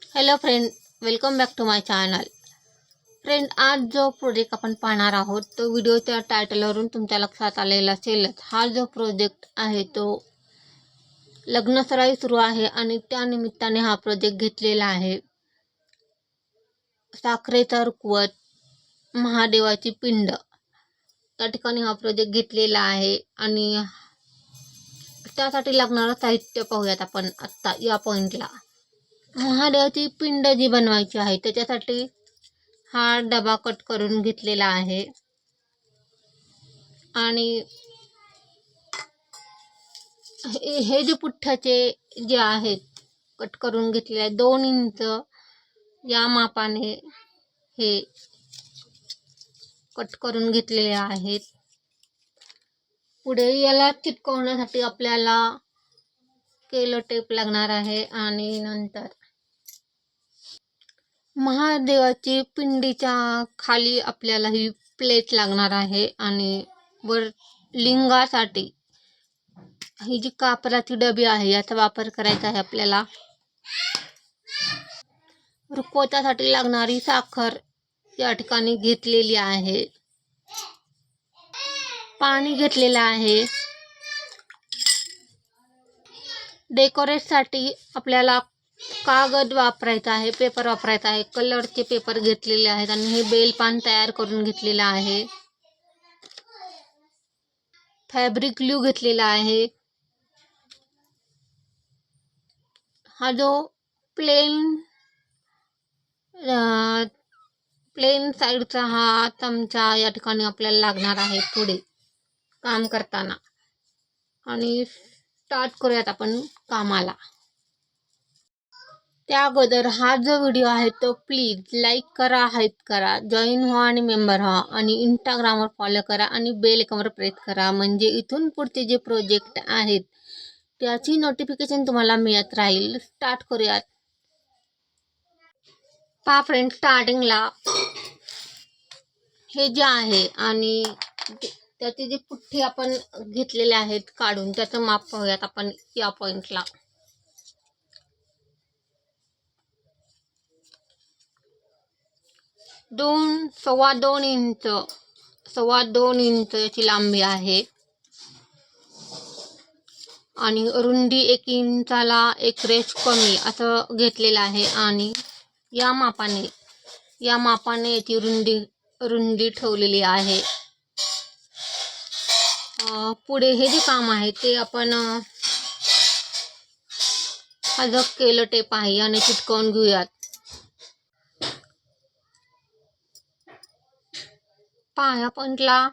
Hello friend, welcome back to my channel. Friend, आज जो project आपण पाहणार आहोत तो व्हिडिओच्या टायटलवरून तुमच्या लक्षात आलेला असेलच. हा जो प्रोजेक्ट आहे तो लग्नसराई सुरू आहे आणि त्या निमित्ताने हा प्रोजेक्ट घेतलेला आहे. साखरेचा रुखवत, महादेवाची पिंड या ठिकाणी हा प्रोजेक्ट घेतलेला आहे आणि त्यासाठी लागणारं साहित्य पाहूयात आपण आत्ता या पॉईंटला. महादेवाची पिंड जी बनवायची आहे त्याच्यासाठी हा डबा कट करून घेतलेला आहे आणि हे जे पुठ्ठ्याचे जे आहेत कट करून घेतलेले आहे 2 इंच या मापाने हे कट करून घेतलेले आहेत. पुढे याला चिटकवण्यासाठी आपल्याला केलो टेप लागणार आहे आणि नंतर महादेवाची पिंडीच्या खाली आपल्याला ही प्लेट लागणार आहे आणि वर लिंगासाठी ही जी कापराची डबी आहे याचा वापर करायचा आहे आपल्याला. रुखवतासाठी लागणारी साखर या ठिकाणी घेतलेली आहे. पाणी घेतलेलं आहे. डेकोरेटसाठी आपल्याला कागद वापरायचा आहे, पेपर वापरायचा आहे. कलरचे पेपर घेतलेले आहेत आणि हे बेलपान तयार करून घेतलेलं आहे. फॅब्रिक ग्लू घेतलेला आहे. हा जो प्लेन साईडचा हा चमचा या ठिकाणी आपल्याला लागणार आहे पुढे काम करताना. आणि स्टार्ट करूयात आपण कामाला. त्या अगोदर हा जो व्हिडिओ आहे तो प्लीज लाईक करा, हाईप करा, जॉईन व्हा आणि मेंबर व्हा आणि इंस्टाग्रामवर फॉलो करा आणि बेल आयकॉनवर प्रेस करा, म्हणजे इथून पुढचे जे प्रोजेक्ट आहेत त्याची नोटिफिकेशन तुम्हाला मिळत राहील. स्टार्ट करूयात. पहा फ्रेंड, स्टार्टिंगला हे जे आहे आणि त्याचे जे पुठ्ठे आपण घेतलेले आहेत काढून त्याचं माप पाहूयात आपण या पॉईंटला. सव्वा दोन इंच याची लांबी आहे आणि रुंदी 1 इंचाला 1 रेष कमी असं घेतलेलं आहे आणि या मापाने याची रुंदी ठेवलेली आहे. पुढे हे जे काम आहे ते आपण हा जो केलो टेप आहे याने चिटकवून घेऊयात. पहा या पॉईंटला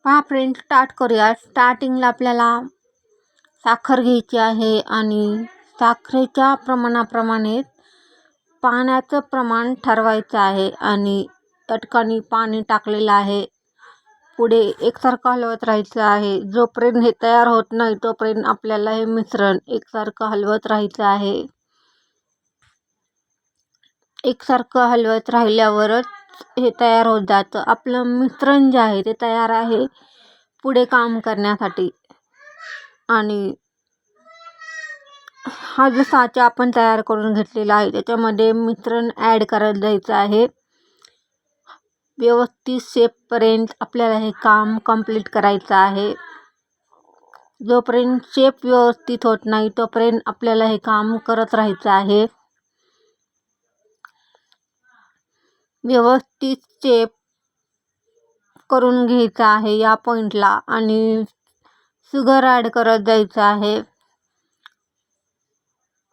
पहा फ्रेंड, स्टार्ट करूया. स्टार्टिंगला आपल्याला साखर घ्यायची आहे आणि साखरेच्या प्रमाणाप्रमाणे पाण्याचं प्रमाण ठरवायचं आहे आणि त्या ठिकाणी पाणी टाकलेलं आहे. पुढे एकसारखं हलवत राहायचं आहे. जोपर्यंत हे तयार होत नाही तोपर्यंत आपल्याला हे मिश्रण एकसारखं हलवत राहायचं आहे. एकसारखं हलवत राहिल्यावरच हे तयार होत जातं. आपलं मिश्रण जे आहे ते तयार आहे पुढे काम करण्यासाठी. आणि हा जो साचा आपण तयार करून घेतलेला आहे त्याच्यामध्ये मिश्रण ॲड करत जायचं आहे. व्यवस्थित शेपपर्यंत आपल्याला हे काम कंप्लीट करायचं आहे. जोपर्यंत शेप व्यवस्थित होत नाही तोपर्यंत आपल्याला हे काम करत राहायचं आहे. व्यवस्थित शेप करून घ्यायचा आहे या पॉईंटला आणि शुगर ॲड करत जायचं आहे.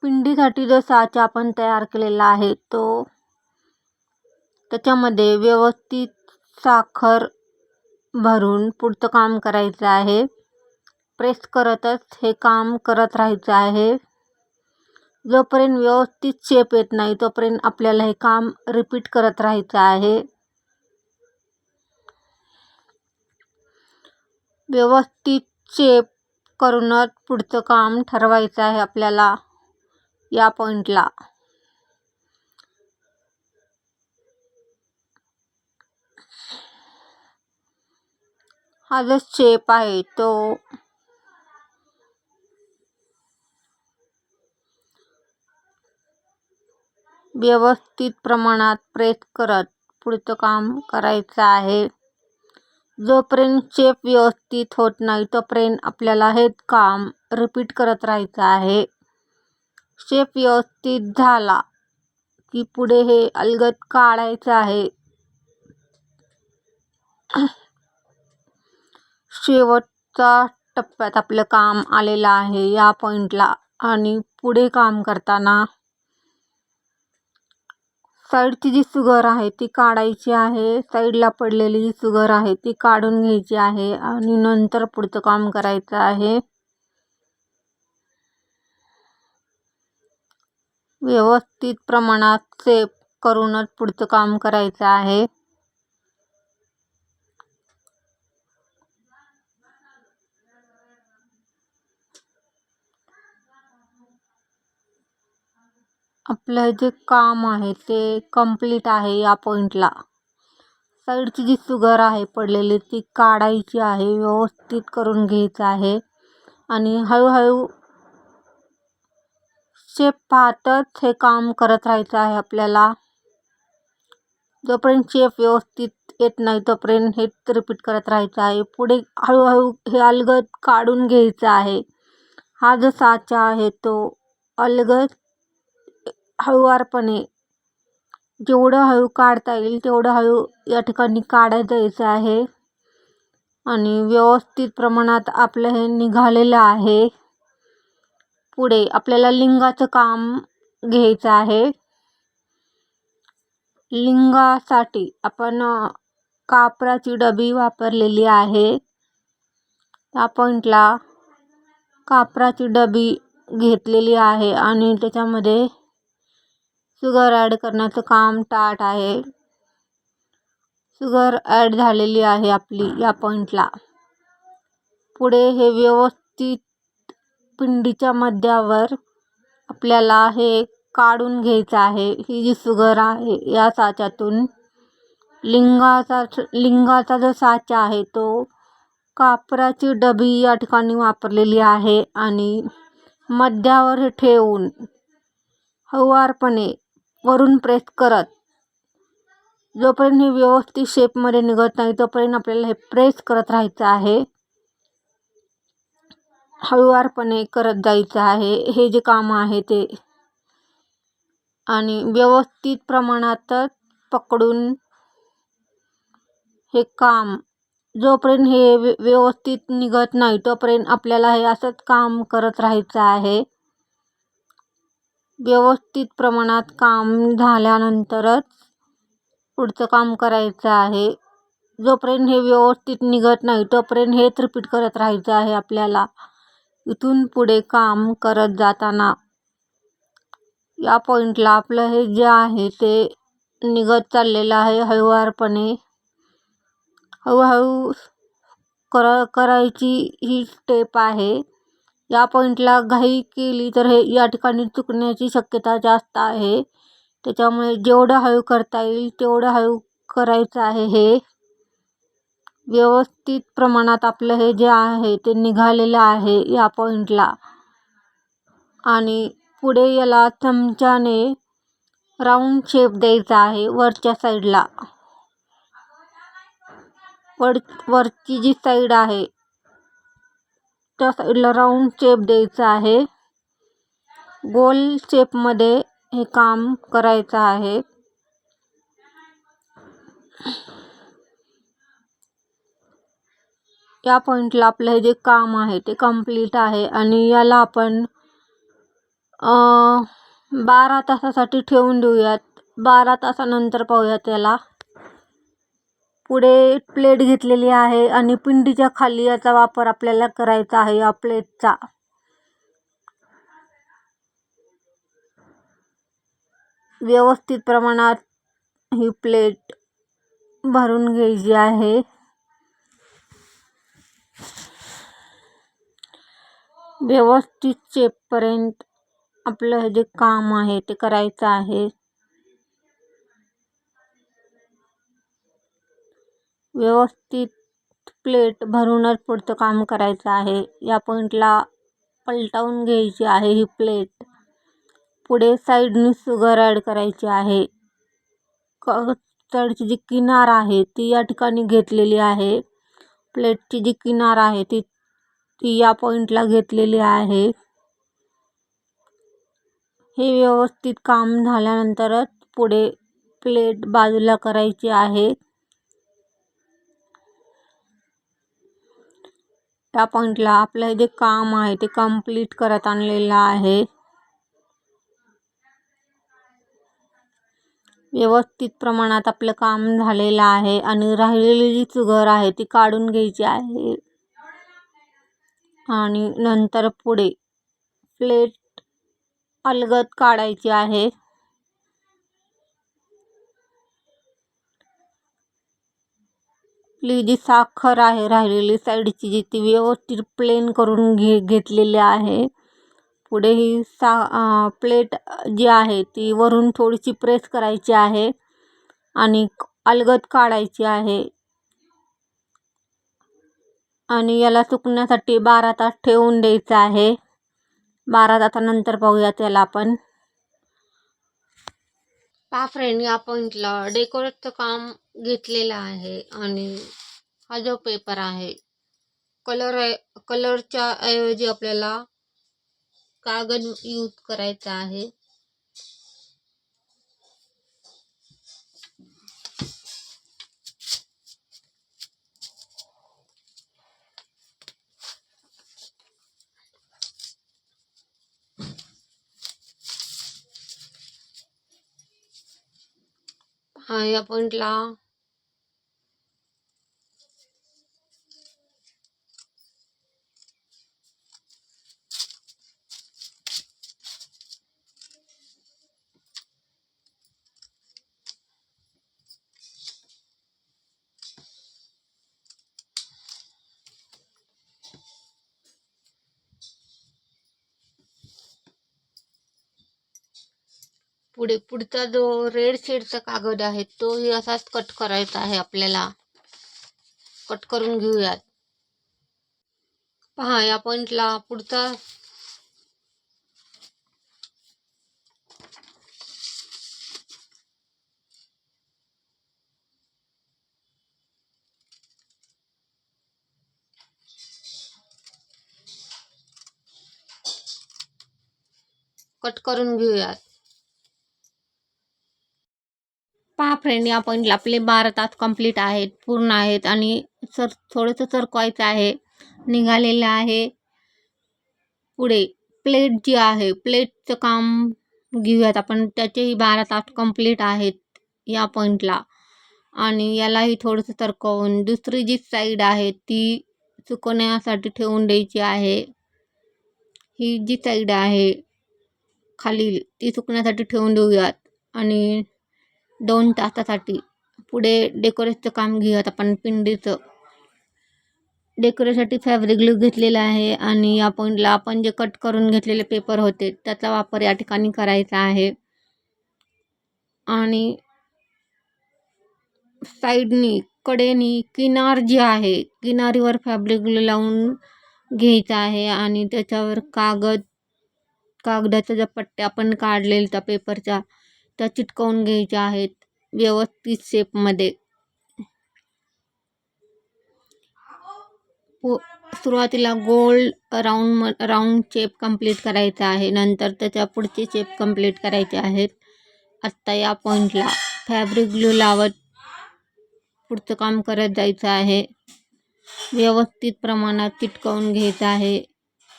पिंडीसाठी जो साचा आपण तयार केलेला आहे त्याच्यामध्ये व्यवस्थित साखर भरून पुढचं काम करायचं आहे. प्रेस करतच हे काम करत राहायचं आहे. जोपर्यंत व्यवस्थित शेप येत नाही तोपर्यंत आपल्याला हे काम रिपीट करत राहायचं आहे. व्यवस्थित शेप करूनच पुढचं काम ठरवायचं आहे आपल्याला या पॉईंटला. हा जो शेप आहे तो व्यवस्थित प्रमाणात प्रेस करत पुढचं काम करायचं आहे. जोपर्यंत शेप व्यवस्थित होत नाही तोपर्यंत आपल्याला हे काम रिपीट करत राहायचं आहे. शेप व्यवस्थित झाला की पुढे हे अलगद काढायचं आहे. शेवटच्या टप्प्यात आपलं काम आलेलं आहे या पॉईंटला. आणि पुढे काम करताना साईडची जी शुगर आहे ती काढायची आहे. साईडला पडलेली जी शुगर आहे ती काढून घ्यायची आहे आणि नंतर पुढचं काम करायचं आहे. व्यवस्थित प्रमाणात शेप करूनच पुढचं काम करायचं आहे. आपलं जे काम आहे ते कंप्लीट आहे या पॉईंटला. साईडची जी शुगर आहे पडलेली ती काढायची आहे. व्यवस्थित करून घ्यायचं आहे आणि हळूहळू शेप पाहतच हे काम करत राहायचं आहे आपल्याला. जोपर्यंत शेप व्यवस्थित येत नाही तोपर्यंत हेच रिपीट करत राहायचं आहे. पुढे हळूहळू हे अलगद काढून घ्यायचं आहे. हा जो साचा आहे तो अलगद हळूवारपणे जेवढं हळू काढता येईल तेवढं हळू या ठिकाणी काढत जायचं आहे. आणि व्यवस्थित प्रमाणात आपलं हे निघालेलं आहे. पुढे आपल्याला लिंगाचं काम घ्यायचं आहे. लिंगासाठी आपण कापराची डबी वापरलेली आहे. त्या पॉईंटला कापराची डबी घेतलेली आहे आणि त्याच्यामध्ये शुगर ॲड करण्याचं काम स्टार्ट आहे. शुगर ॲड झालेली आहे आपली या पॉईंटला. पुढे हे व्यवस्थित पिंडीच्या मध्यावर आपल्याला हे काढून घ्यायचं आहे. ही जी शुगर आहे या साच्यातून लिंगाचा जो साचा आहे तो कापराची डबी या ठिकाणी वापरलेली आहे आणि मध्यावर हे ठेवून हळूवारपणे वरून प्रेस करत जोपर्यंत हे व्यवस्थित शेपमध्ये निघत नाही तोपर्यंत आपल्याला हे प्रेस करत राहायचं आहे. हळूवारपणे करत जायचं आहे हे जे काम आहे ते. आणि व्यवस्थित प्रमाणातच पकडून हे काम जोपर्यंत हे व्यवस्थित निघत नाही तोपर्यंत आपल्याला हे असंच काम करत राहायचं आहे. व्यवस्थित प्रमाणात काम झाल्यानंतरच पुढचं काम करायचं आहे. जोपर्यंत हे व्यवस्थित निघत नाही तोपर्यंत हेच रिपीट करत राहायचं आहे आपल्याला इथून पुढे काम करत जाताना. या पॉईंटला आपलं हे जे आहे ते निघत चाललेलं आहे हळूवारपणे. हळूहळू करायची ही स्टेप आहे. या पॉईंटला घाई केली तर हे या ठिकाणी चुकण्याची शक्यता जास्त आहे. त्याच्यामुळे जेवढं हळू करता येईल तेवढं हळू करायचं आहे. हे व्यवस्थित प्रमाणात आपलं हे जे आहे ते निघालेलं आहे या पॉईंटला. आणि पुढे याला चमच्याने राऊंड शेप द्यायचा आहे वरच्या साईडला. वरची जी साईड आहे त्या साईडला राऊंड शेप द्यायचा आहे. गोल शेपमध्ये हे काम करायचं आहे. या पॉईंटला आपलं हे जे काम आहे ते कंप्लीट आहे आणि याला आपण 12 तासासाठी ठेवून देऊयात. 12 तासानंतर पाहूयात याला. पुढे प्लेट घेतलेली आहे आणि पिंडीच्या खाली याचा वापर आपल्याला करायचा आहे या प्लेटचा. व्यवस्थित प्रमाणात ही प्लेट भरून घ्यायची आहे. व्यवस्थित शेपपर्यंत आपलं हे जे काम आहे ते करायचं आहे. व्यवस्थित प्लेट भरूनच पुढचं काम करायचं आहे. या पॉईंटला पलटवून घ्यायची आहे ही प्लेट. पुढे साईडनी शुगर ॲड करायची आहे. साईडची जी किनार आहे ती या ठिकाणी घेतलेली आहे. प्लेटची जी किनार आहे ती या पॉईंटला घेतलेली आहे. हे व्यवस्थित काम झाल्यानंतरच पुढे प्लेट बाजूला करायची आहे. या पॉईंटला आपलं जे काम आहे ते कंप्लीट करत आणलेलं आहे. व्यवस्थित प्रमाणात आपलं काम झालेलं आहे आणि राहिलेली जी शुगर आहे ती काढून घ्यायची आहे. आणि नंतर पुढे प्लेट अलगद काढायची आहे. आपली जी साखर आहे राहिलेली साईडची जी ती व्यवस्थित प्लेन करून घेतलेली आहे. पुढे ही प्लेट जी आहे ती वरून थोडीशी प्रेस करायची आहे आणि अलगद काढायची आहे. आणि याला सुकण्यासाठी 12 तास ठेवून द्यायचं आहे. 12 तासानंतर पाहूयात याला आपण. पहा फ्रेंड, या पॉईंटला डेकोरेटचं काम घेतलेलं आहे आणि हा जो पेपर आहे कलरच्या ऐवजी आपल्याला कागद यूज करायचा आहे. हा या पॉईंटला पुढचा जो रेड शेडचा कागद आहे तोही असाच कट करायचा आहे आपल्याला. कट करून घेऊयात. पहा या पॉईंटला पुढचा कट करून घेऊयात. पहा फ्रेंड, या पॉईंटला आपले 12 तास कंप्लीट आहेत, पूर्ण आहेत आणि थोडंसं सरकवायचं आहे. निघालेलं आहे. पुढे प्लेट जी आहे प्लेटचं काम घेऊयात आपण. त्याचेही 12 तास कंप्लीट आहेत या पॉईंटला. आणि यालाही थोडंसं सरकवून दुसरी जी साईड आहे ती सुकवण्यासाठी ठेवून द्यायची आहे. ही जी साईड आहे खालील ती सुकण्यासाठी ठेवून देऊयात आणि 2 तासासाठी पुढे डेकोरेशनचं काम घेऊयात आपण. पिंडीचं डेकोरेशनसाठी फॅब्रिक ग्लू घेतलेला आहे आणि या पॉईंटला आपण जे कट करून घेतलेले पेपर होते त्याचा वापर या ठिकाणी करायचा आहे. आणि साईडनी कडेनी किनार जी आहे किनारीवर फॅब्रिक ग्लू लावून घ्यायचा आहे आणि त्याच्यावर कागदाच्या ज्या पट्ट्या आपण काढलेल्या त्या पेपरच्या त्या चिटकवून घ्यायच्या आहेत व्यवस्थित शेपमध्ये. सुरुवातीला गोल राऊंड शेप कंप्लीट करायचा आहे. नंतर त्याच्या पुढचे शेप कंप्लीट करायचे आहेत. आत्ता या पॉईंटला फॅब्रिक ग्लू लावत पुढचं काम करत जायचं आहे. व्यवस्थित प्रमाणात चिटकवून घ्यायचा आहे.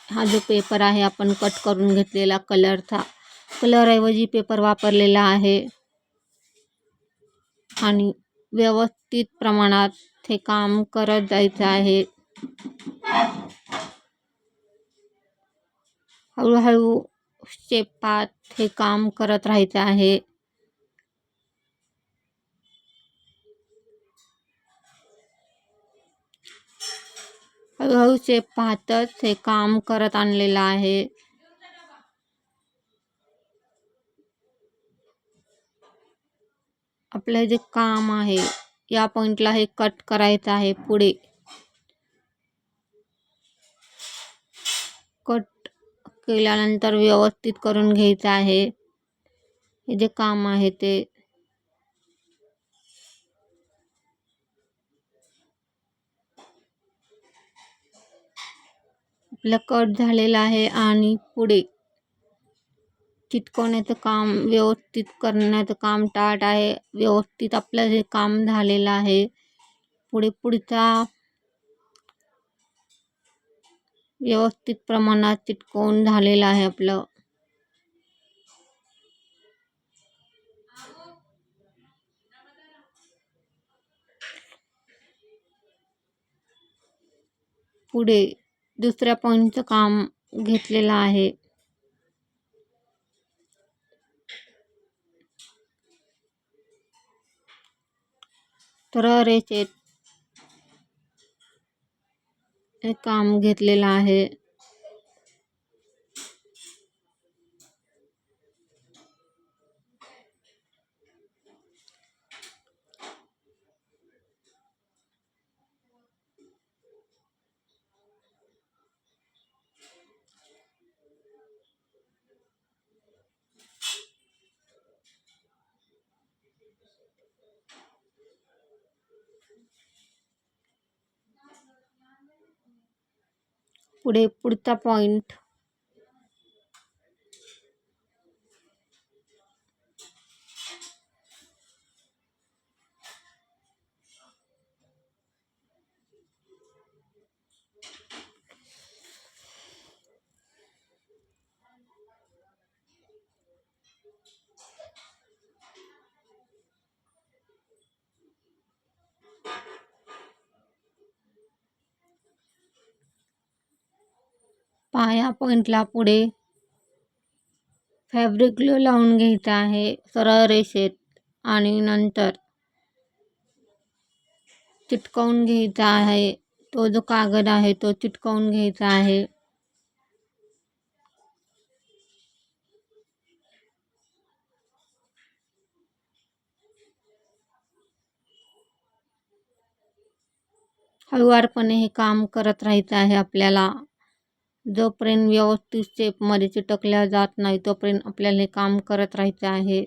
हा जो पेपर आहे आपण कट करून घेतलेला कलरचा, कलरऐवजी पेपर वापरलेला आहे आणि व्यवस्थित प्रमाणात हे काम करत जायचं आहे. हळूहळू शेपात हे काम करत राहायचं आहे. हळूहळू शेप पाहतच हे काम करत आणलेलं आहे. आपलं जे काम आहे या पॉईंटला हे कट करायचं आहे. पुढे कट केल्यानंतर व्यवस्थित करून घ्यायचं आहे. हे जे काम आहे ते आपलं कट झालेलं आहे आणि पुढे चिटकवण्याचं काम व्यवस्थित करण्याचं काम स्टार्ट आहे. व्यवस्थित आपलं हे काम झालेलं आहे. पुढचा व्यवस्थित प्रमाणात चिटकवून झालेलं आहे आपलं. पुढे दुसऱ्या पॉईंटचं काम घेतलेलं आहे. सरळ रेषेत हे काम घेतलेलं आहे. पुढचा पॉईंट पाया पॉईंटला पुढे फॅब्रिक ग्लू लावून घ्यायचा आहे सरळ रेषेत आणि नंतर चिटकवून घ्यायचा आहे. तो जो कागद आहे तो चिटकवून घ्यायचा आहे. हळुवारपणे हे काम करत राहायचं आहे आपल्याला. जोपर्यंत व्यवस्थित शेपमध्ये चिटकल्या जात नाही तोपर्यंत आपल्याला हे काम करत राहायचं आहे.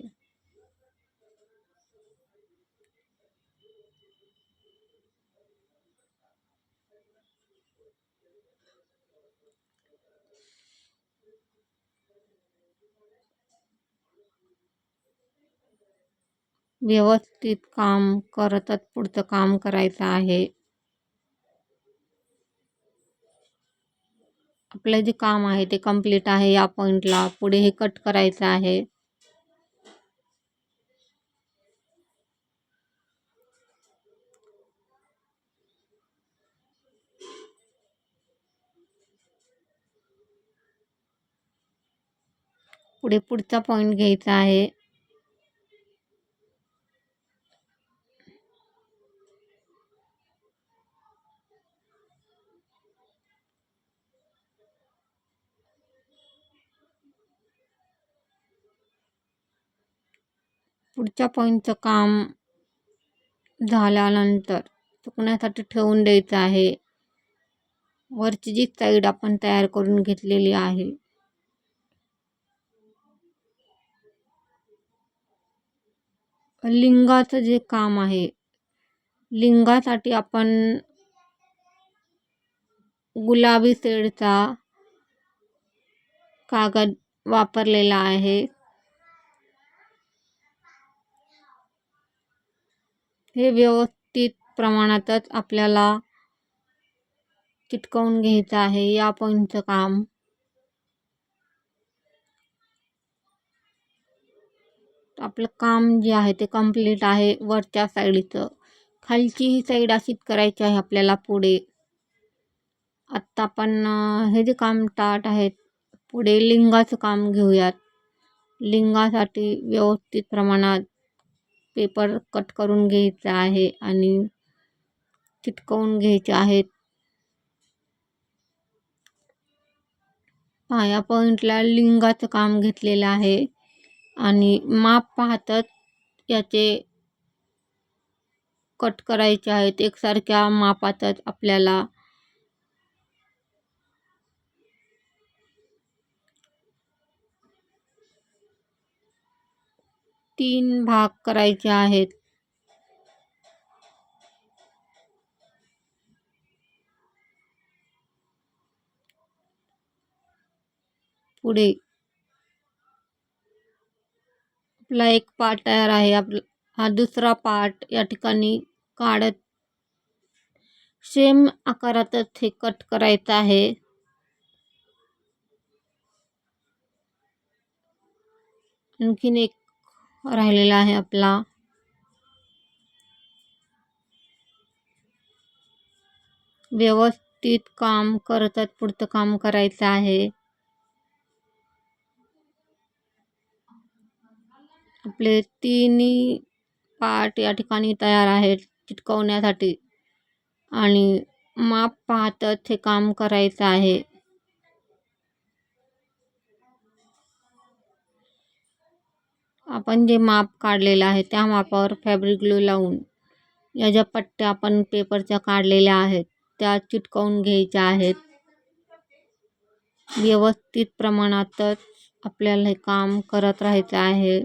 व्यवस्थित काम करतच पुढचं काम करायचं आहे. आपलं जे काम आहे ते कंप्लीट आहे. या पॉईंटला पुढे हे कट करायचं आहे. पुढचा पॉईंट घ्यायचा आहे. पुढच्या पॉईंटचं काम झाल्यानंतर सुकण्यासाठी ठेवून द्यायचं आहे. वरची जी साईड आपण तयार करून घेतलेली आहे लिंगाचं जे काम आहे, लिंगासाठी आपण गुलाबी शेडचा कागद वापरलेला आहे. हे व्यवस्थित प्रमाणातच आपल्याला चिटकवून घ्यायचं आहे या पॉईंटचं काम. आपलं काम जे आहे ते कंप्लीट आहे वरच्या साईडचं. खालची ही साईड अशीच करायची आहे आपल्याला पुढे. आत्ता आपण हे जे काम स्टार्ट आहेत, पुढे लिंगाचं काम घेऊयात. लिंगासाठी व्यवस्थित प्रमाणात पेपर कट करून घ्यायचा आहे आणि चिटकवून घ्यायचे आहेत. या पॉईंटला लिंगाचं काम घेतलेलं आहे आणि माप पाहतच याचे कट करायचे आहेत. एकसारख्या मापातच आपल्याला तीन भाग करायचे आहेत. पुढे आपला एक पार्ट तयार आहे. हा दुसरा पार्ट या ठिकाणी काढत सेम आकारातच हे कट करायचं आहे. आणखीन एक राहिलेला आहे आपला. व्यवस्थित काम करतच पुढचं काम करायचं आहे. आपले तिन्ही पार्ट या ठिकाणी तयार आहेत चिटकवण्यासाठी आणि माप पाहतच हे काम करायचं आहे. आपण जे माप काढलेलं आहे त्या मापावर फॅब्रिक ग्लू लावून या ज्या पट्ट्या आपण पेपरच्या काढलेल्या आहेत त्या चिटकवून घ्यायच्या आहेत. व्यवस्थित प्रमाणातच आपल्याला हे काम करत राहायचं आहे.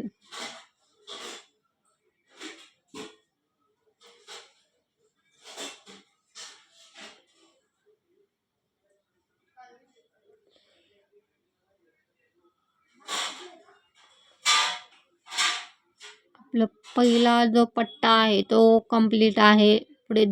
आपला पहिला जो पट्टा आहे तो कंप्लीट आहे. पुढे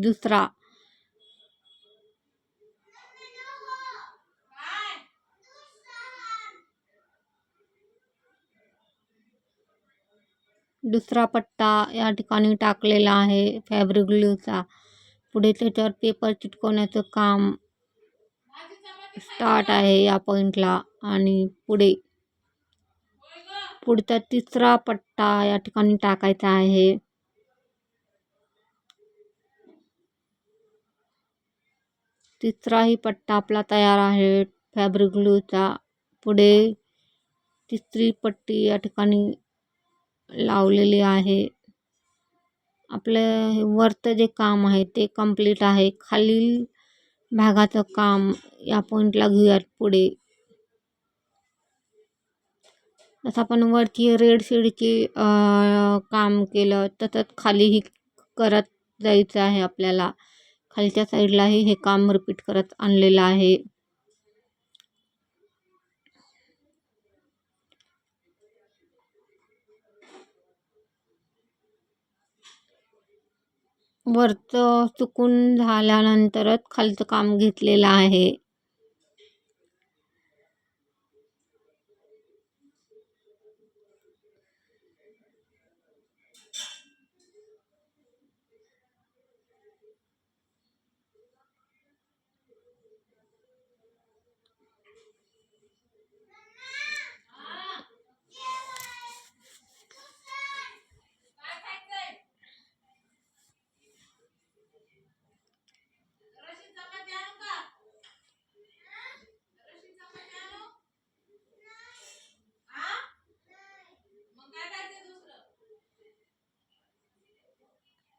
दुसरा पट्टा या ठिकाणी टाकलेला आहे फॅब्रिक ग्लूचा. पुढे त्याच्यावर पेपर चिटकवण्याचं काम स्टार्ट आहे या पॉईंटला आणि पुढचा तिसरा पट्टा या ठिकाणी टाकायचा आहे. तिसराही पट्टा आपला तयार आहे फॅब्रिक ग्लूचा. पुढे तिसरी पट्टी या ठिकाणी लावलेली आहे. आपलं वरचं जे काम आहे ते कंप्लीट आहे. खालील भागाचं काम या पॉईंटला घेऊयात. पुढे जसं आपण वरची रेड शेडची काम केलं तसंच खालीही करत जायचं आहे आपल्याला. खालच्या साईडलाही हे काम रिपीट करत आणलेलं आहे. वरचं सुकून झाल्यानंतरच खालचं काम घेतलेलं आहे.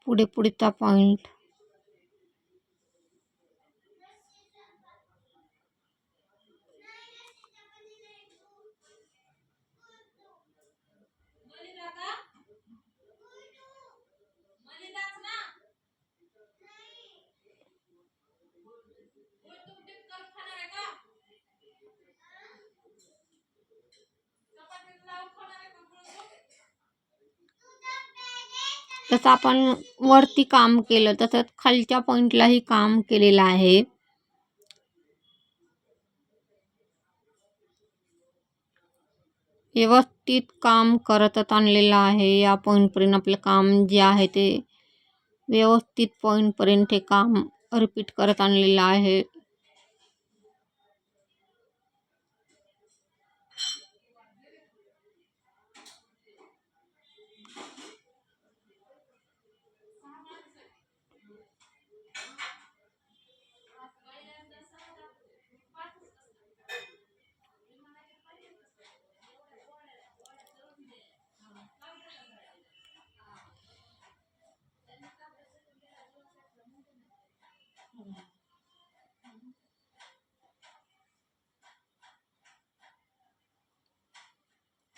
पुढचा पॉईंट. तसं आपण वरती काम केलं तसंच खालच्या पॉईंटलाही काम केलेलं आहे. व्यवस्थित काम करतच आणलेलं आहे. या पॉईंटपर्यंत आपलं काम जे आहे ते व्यवस्थित पॉईंटपर्यंत हे काम रिपीट करत आणलेलं आहे.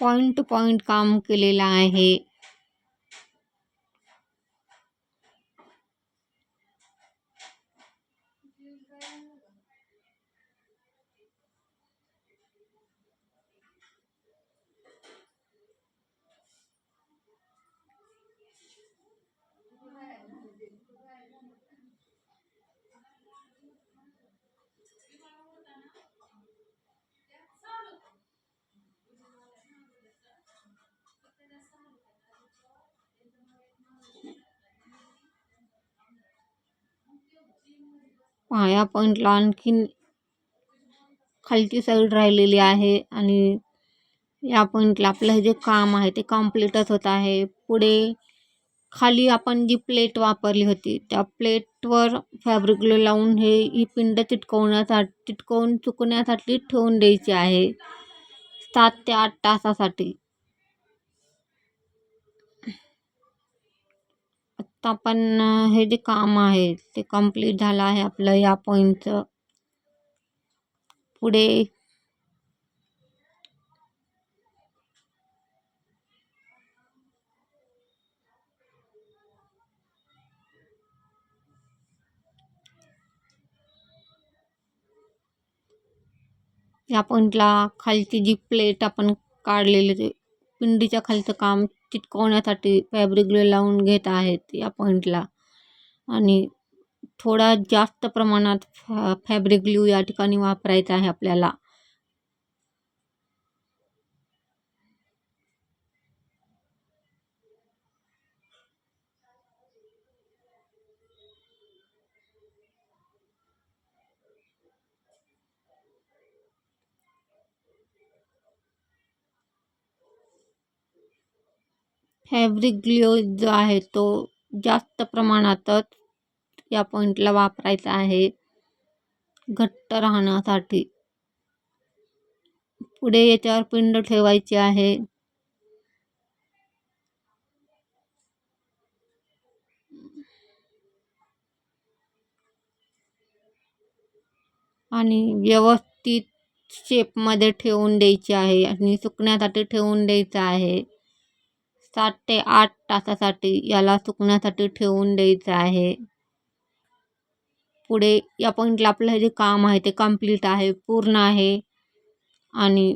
पॉईंट टू पॉईंट काम केलेलं आहे. या पॉईंटला आणखीन खालची साईड राहिलेली आहे आणि या पॉईंटला आपलं हे जे काम आहे ते कम्प्लीटच होत आहे. पुढे खाली आपण जी प्लेट वापरली होती त्या प्लेटवर फॅब्रिक ग्लू लावून ही पिंड चिटकवून सुकण्यासाठी ठेवून द्यायची आहे 7 ते 8 तासासाठी. आता आपण हे जे काम आहे ते कंप्लीट झालं आहे आपलं या पॉईंटचं. पुढे या पॉईंटला खालची जी प्लेट आपण काढलेली ते पिंडीच्या खालचं काम चिटकवण्यासाठी फॅब्रिक ग्लू लावून घेत आहेत या पॉईंटला. आणि थोडा जास्त प्रमाणात फॅब्रिक ग्लू या ठिकाणी वापरायचा आहे आपल्याला. फॅब्रिक ग्लू जो आहे तो जास्त प्रमाणातच या पॉईंटला वापरायचा आहे घट्ट राहण्यासाठी. पुढे याच्यावर पिंड ठेवायची आहे. आणि व्यवस्थित शेपमध्ये ठेवून द्यायची आहे आणि सुकण्यासाठी ठेवून द्यायचं आहे 7 ते 8 तासासाठी याला सुकण्यासाठी ठेवून द्यायचं आहे. पुढे या पॉईंटला आपलं हे जे काम आहे ते कंप्लीट आहे, पूर्ण आहे. आणि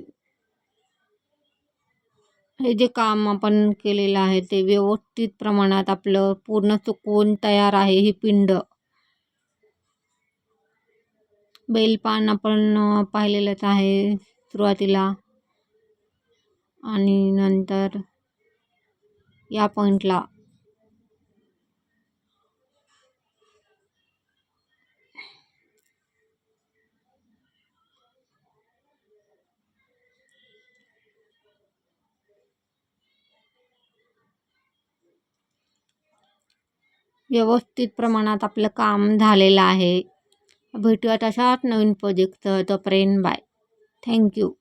हे जे काम आपण केलेलं आहे ते व्यवस्थित प्रमाणात आपलं पूर्ण सुकवून तयार आहे ही पिंड. बेलपान आपण पाहिलेलंच आहे सुरुवातीला आणि नंतर या पॉईंटला व्यवस्थित प्रमाणात आपलं काम झालेलं आहे. भेटूयात अशाच नवीन प्रोजेक्टसह. तोपर्यंत बाय. थँक्यू.